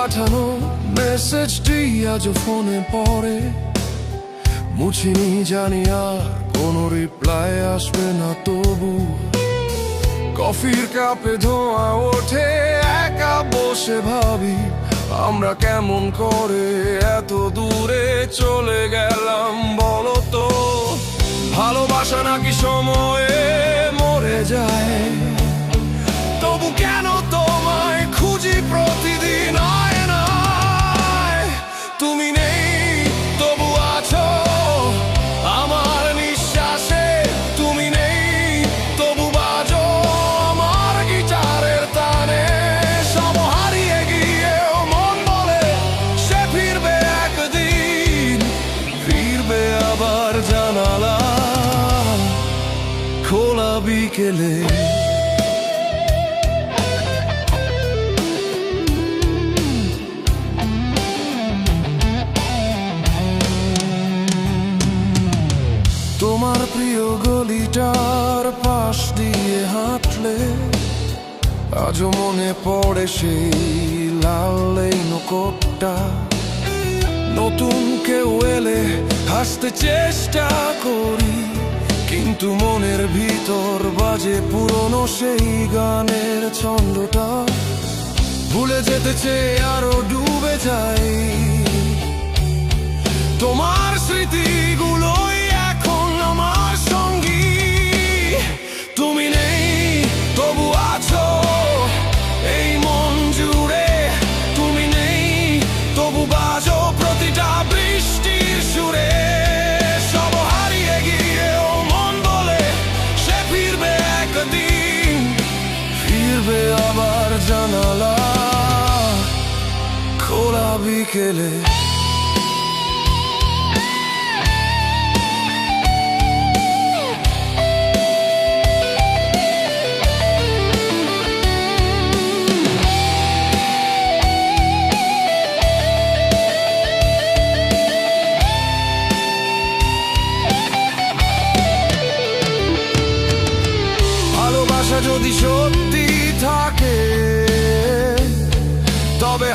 পাঠানো মেসেজটি আজ ফোনে পড়ে, মুছিনি জানি আর কোনো রিপ্লাই আসবে না। তবু কফির কাপে ধোঁয়া ওঠে, একা বসে ভাবি আমরা কেমন করে এত দূরে চলে গেলাম। বলো তো, ভালোবাসা নাকি সময়ে মরে যায়? তবু কেন তোমায় খুঁজি প্রতিদিন আয়নায়? তুমি নেই তবু আছো আমার নিঃশ্বাসে, তুমি নেই তবু বাজো আমার গিটারের তানে। সব হারিয়ে গিয়েও মন বলে সে ফিরবে একদিন, ফিরবে আবার জানালা খোলা বিকেলে। তোমার প্রিয় গলিটার পাশ দিয়ে হাঁটলে আজও মনে পড়ে সেই লাল কোটটা। নতুন কেউ এলে হাসতে চেষ্টা করি, কিন্তু মনের ভিতর বাজে পুরনো সেই গানের ছন্দটা। ভুলে যেতে চেয়ে আরো ডুবে যাই তোমার স্মৃতিগুলোই এখন আমার সঙ্গী। তুমি নেই তবু আছো এই মন জুড়ে, তুমি নেই তবু বাজো প্রতিটা বৃষ্টির সুরে। সব হারিয়ে গিয়েও মন বলে সে ফিরবে একদিন, ফিরবে আবার জানালা খোলা বিকেলে। যদি সত্যি থাকে তবে